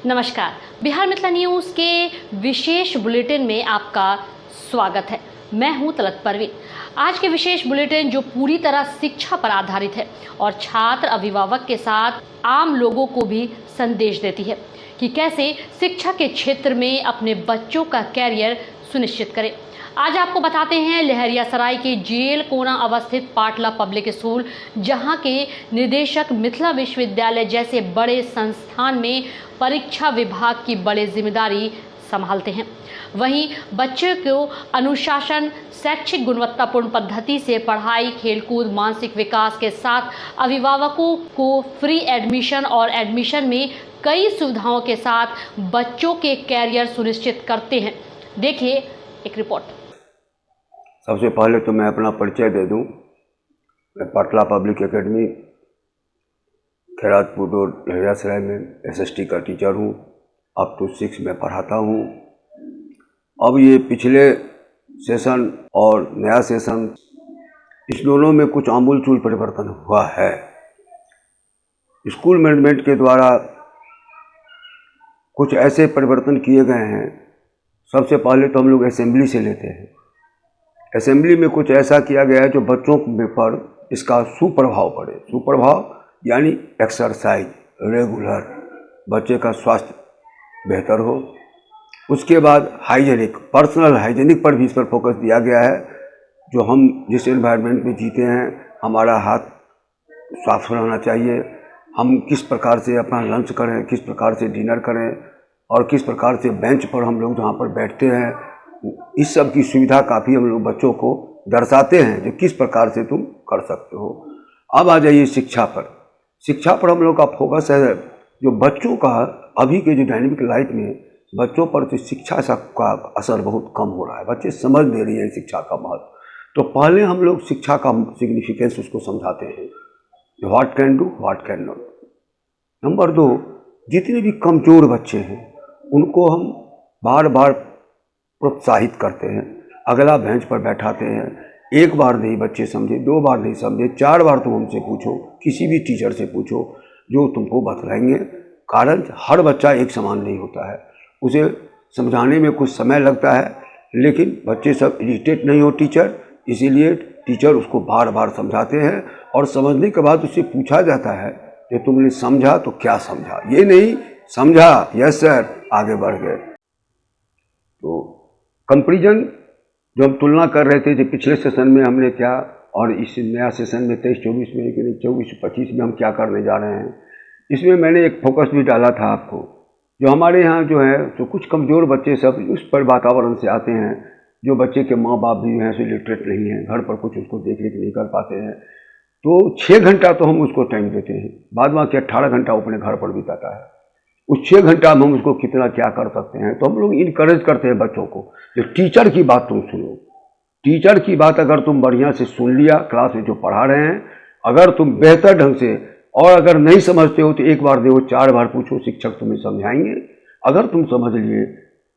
नमस्कार, बिहार मिथिला न्यूज़ के विशेष बुलेटिन में आपका स्वागत है। मैं हूं तलत परवीन। आज के विशेष बुलेटिन जो पूरी तरह शिक्षा पर आधारित है और छात्र अभिभावक के साथ आम लोगों को भी संदेश देती है कि कैसे शिक्षा के क्षेत्र में अपने बच्चों का कैरियर सुनिश्चित करें। आज आपको बताते हैं लहरियासराय के जेल कोना अवस्थित पाटला पब्लिक स्कूल, जहां के निदेशक मिथिला विश्वविद्यालय जैसे बड़े संस्थान में परीक्षा विभाग की बड़ी जिम्मेदारी संभालते हैं। वहीं बच्चों को अनुशासन, शैक्षिक गुणवत्तापूर्ण पद्धति से पढ़ाई, खेलकूद, मानसिक विकास के साथ अभिभावकों को फ्री एडमिशन और एडमिशन में कई सुविधाओं के साथ बच्चों के कैरियर सुनिश्चित करते हैं। देखिए एक रिपोर्ट। सबसे पहले तो मैं अपना परिचय दे दूं। मैं पाटला पब्लिक एकेडमी खैरातपुर रोड लहरियासराय में एसएसटी का टीचर हूं। अप टू 6 में पढ़ाता हूं। अब ये पिछले सेशन और नया सेशन, इस दोनों में कुछ आमूलचूल परिवर्तन हुआ है। स्कूल मैनेजमेंट के द्वारा कुछ ऐसे परिवर्तन किए गए हैं। सबसे पहले तो हम लोग असेंबली से लेते हैं। असेंबली में कुछ ऐसा किया गया है जो बच्चों पर इसका सुप्रभाव पड़े। सुप्रभाव यानी एक्सरसाइज रेगुलर, बच्चे का स्वास्थ्य बेहतर हो। उसके बाद हाइजेनिक, पर्सनल हाइजेनिक पर भी इस पर फोकस दिया गया है। जो हम जिस एनवायरनमेंट में जीते हैं, हमारा हाथ साफ रहना चाहिए। हम किस प्रकार से अपना लंच करें, किस प्रकार से डिनर करें और किस प्रकार से बेंच पर हम लोग जहाँ पर बैठते हैं, इस सब की सुविधा काफ़ी हम लोग बच्चों को दर्शाते हैं जो किस प्रकार से तुम कर सकते हो। अब आ जाइए शिक्षा पर। शिक्षा पर हम लोग का फोकस है जो बच्चों का अभी के जो डायनेमिक लाइफ में बच्चों पर तो शिक्षा का असर बहुत कम हो रहा है। बच्चे समझ नहीं रही है शिक्षा का महत्व। तो पहले हम लोग शिक्षा का सिग्निफिकेंस उसको समझाते हैं, what can do, what can not. Number 2, जितने भी कमज़ोर बच्चे हैं उनको हम बार बार प्रोत्साहित करते हैं। अगला बेंच पर बैठाते हैं। एक बार नहीं बच्चे समझे, 2 बार नहीं समझे, 4 बार तुम हमसे पूछो, किसी भी टीचर से पूछो, जो तुमको बतलाएंगे। कारण हर बच्चा एक समान नहीं होता है, उसे समझाने में कुछ समय लगता है। लेकिन बच्चे सब इरिटेट नहीं हो टीचर, इसीलिए टीचर उसको बार बार समझाते हैं और समझने के बाद उससे पूछा जाता है कि तुमने समझा तो क्या समझा। ये नहीं समझा, यस सर, आगे बढ़ गए। तो कंपैरिजन जो हम तुलना कर रहे थे, जो पिछले सेशन में हमने क्या और इस नया सेशन में 23-24 में, लेकिन 24-25 में हम क्या करने जा रहे हैं, इसमें मैंने एक फोकस भी डाला था आपको। जो हमारे यहाँ जो है तो कुछ कमज़ोर बच्चे सब उस पर वातावरण से आते हैं, जो बच्चे के माँ बाप भी हैं सो लिटरेट नहीं हैं, घर पर कुछ उसको देख रेख नहीं कर पाते हैं। तो 6 घंटा तो हम उसको टाइम देते हैं, बाद बाकी 18 घंटा अपने घर पर बिताता है। उस 6 घंटा में हम उसको कितना क्या कर सकते हैं। तो हम लोग इनकरेज करते हैं बच्चों को, जो टीचर की बात तुम सुनो। टीचर की बात अगर तुम बढ़िया से सुन लिया, क्लास में जो पढ़ा रहे हैं, अगर तुम बेहतर ढंग से, और अगर नहीं समझते हो तो 1 बार देखो, 4 बार पूछो, शिक्षक तुम्हें समझाएंगे। अगर तुम समझ लिए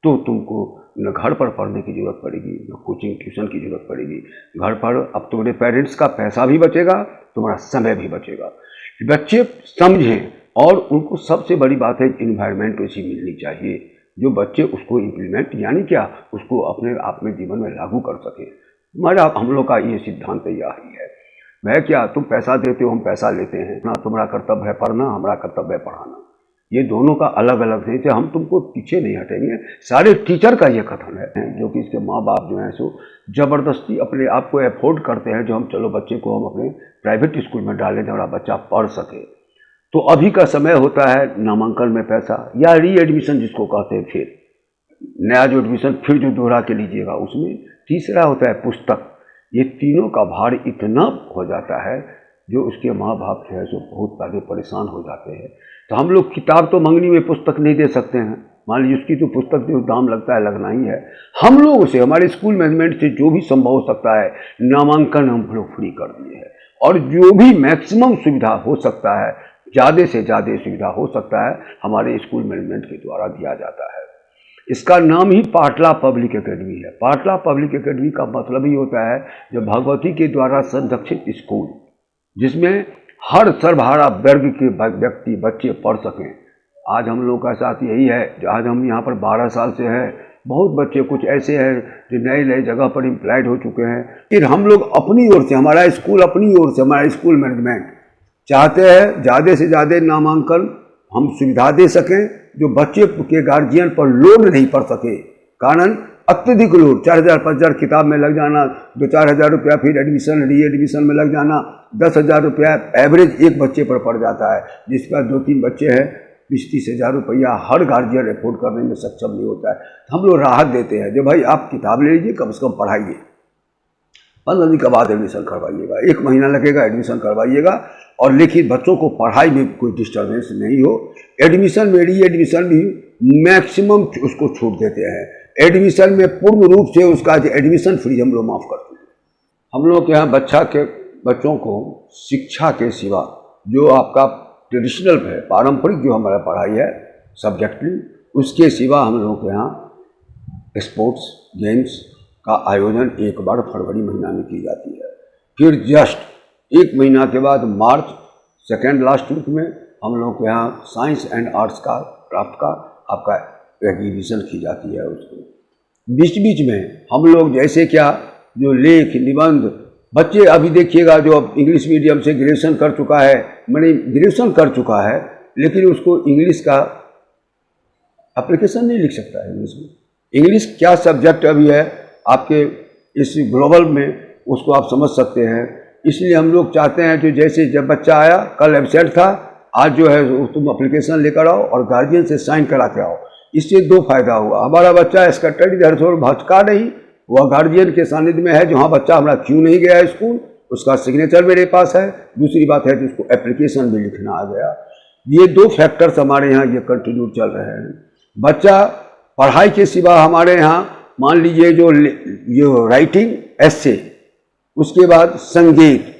तो तुमको न घर पर पढ़ने की ज़रूरत पड़ेगी, न कोचिंग ट्यूशन की ज़रूरत पड़ेगी। घर पर अब तुम्हारे पेरेंट्स का पैसा भी बचेगा, तुम्हारा समय भी बचेगा। बच्चे समझें, और उनको सबसे बड़ी बात है इन्वायरमेंट ऐसी मिलनी चाहिए जो बच्चे उसको इम्प्लीमेंट यानी क्या, उसको अपने आप में जीवन में लागू कर सके। हमारा हम लोग का ये सिद्धांत यही है। मैं क्या, तुम पैसा देते हो, हम पैसा लेते हैं ना। तुम्हारा कर्तव्य है पढ़ना, हमारा कर्तव्य है पढ़ाना। ये दोनों का अलग अलग नहीं थे। हम तुमको पीछे नहीं हटेंगे, सारे टीचर का ये कथन है। जो कि इसके माँ बाप जो हैं सो ज़बरदस्ती अपने आप को एफोर्ड करते हैं, जो हम चलो बच्चे को हम अपने प्राइवेट स्कूल में डालें, हमारा बच्चा पढ़ सके। तो अभी का समय होता है नामांकन में पैसा या री एडमिशन जिसको कहते हैं, फिर नया जो एडमिशन फिर जो दोहरा के लीजिएगा उसमें। तीसरा होता है पुस्तक। ये तीनों का भार इतना हो जाता है जो उसके माँ बाप जो है सो बहुत पहले परेशान हो जाते हैं। तो हम लोग किताब तो मंगनी में पुस्तक नहीं दे सकते हैं, मान लीजिए उसकी तो पुस्तक जो दाम लगता है लगना ही है। हम लोग उसे हमारे स्कूल मैनेजमेंट से जो भी संभव हो सकता है, नामांकन हम लोग फ्री कर दिए हैं। और जो भी मैक्सिमम सुविधा हो सकता है, ज़्यादा से ज़्यादा सुविधा हो सकता है, हमारे स्कूल मैनेजमेंट के द्वारा दिया जाता है। इसका नाम ही पाटला पब्लिक एकेडमी है। पाटला पब्लिक एकेडमी का मतलब ही होता है जो भगवती के द्वारा संरक्षित स्कूल, जिसमें हर सर्वहारा वर्ग के व्यक्ति बच्चे पढ़ सकें। आज हम लोग का साथ यही है, जो आज हम यहाँ पर 12 साल से है। बहुत बच्चे कुछ ऐसे हैं जो नए नए जगह पर इम्प्लॉयड हो चुके हैं। फिर हम लोग अपनी ओर से, हमारा स्कूल अपनी ओर से, हमारा स्कूल मैनेजमेंट चाहते हैं ज़्यादा से ज़्यादा नामांकन हम सुविधा दे सकें, जो बच्चे के गार्जियन पर लोड नहीं पड़ सके। कारण अत्यधिक लोड, 4,000 5,000 किताब में लग जाना, 2-4 हज़ार रुपया, फिर एडमिशन रीएडमिशन में लग जाना, 10,000 रुपया एवरेज एक बच्चे पर पड़ जाता है। जिसका 2-3 बच्चे हैं, 20-30 हज़ार रुपया हर गार्जियन अफोर्ड करने में सक्षम नहीं होता है। हम लोग राहत देते हैं, जो भाई आप किताब ले लीजिए, कम से कम पढ़ाइए, 15 दिन के बाद एडमिशन करवाइएगा, 1 महीना लगेगा, एडमिशन करवाइएगा। और लेकिन बच्चों को पढ़ाई में कोई डिस्टर्बेंस नहीं हो। एडमिशन में रीएडमिशन भी मैक्सिमम उसको छूट देते हैं। एडमिशन में पूर्ण रूप से उसका एडमिशन फीस हम लोग माफ़ करते हैं। हम लोग के यहाँ बच्चों को शिक्षा के सिवा जो आपका ट्रेडिशनल है, पारंपरिक जो हमारा पढ़ाई है सब्जेक्टली, उसके सिवा हम लोग के यहाँ स्पोर्ट्स गेम्स का आयोजन एक बार फरवरी महीना में की जाती है। फिर जस्ट 1 महीना के बाद मार्च सेकेंड लास्ट वीक में हम लोग के यहाँ साइंस एंड आर्ट्स का, क्राफ्ट का आपका एग्जीबिशन की जाती है। उसको बीच बीच में हम लोग जैसे क्या जो लेख निबंध, बच्चे अभी देखिएगा जो अब इंग्लिश मीडियम से ग्रेजुएशन कर चुका है, मैंने ग्रेजुएशन कर चुका है, लेकिन उसको इंग्लिश का एप्लीकेशन नहीं लिख सकता है। इंग्लिश में, इंग्लिश क्या सब्जेक्ट अभी है आपके इस ग्लोबल में, उसको आप समझ सकते हैं। इसलिए हम लोग चाहते हैं कि जैसे जब बच्चा आया, कल एब्सेंट था, आज जो है तुम एप्लीकेशन लेकर आओ और गार्जियन से साइन करा के आओ। इससे 2 फायदा हुआ, हमारा बच्चा स्कैटर्ड इधर से भटका नहीं, वह गार्जियन के सानिध्य में है जो हाँ बच्चा हमारा क्यों नहीं गया स्कूल, उसका सिग्नेचर मेरे पास है। दूसरी बात है कि उसको एप्लीकेशन भी लिखना आ गया। ये 2 फैक्टर्स हमारे यहाँ ये कंटिन्यू चल रहे हैं। बच्चा पढ़ाई के सिवा हमारे यहाँ मान लीजिए जो राइटिंग, एस्से, उसके बाद संगीत,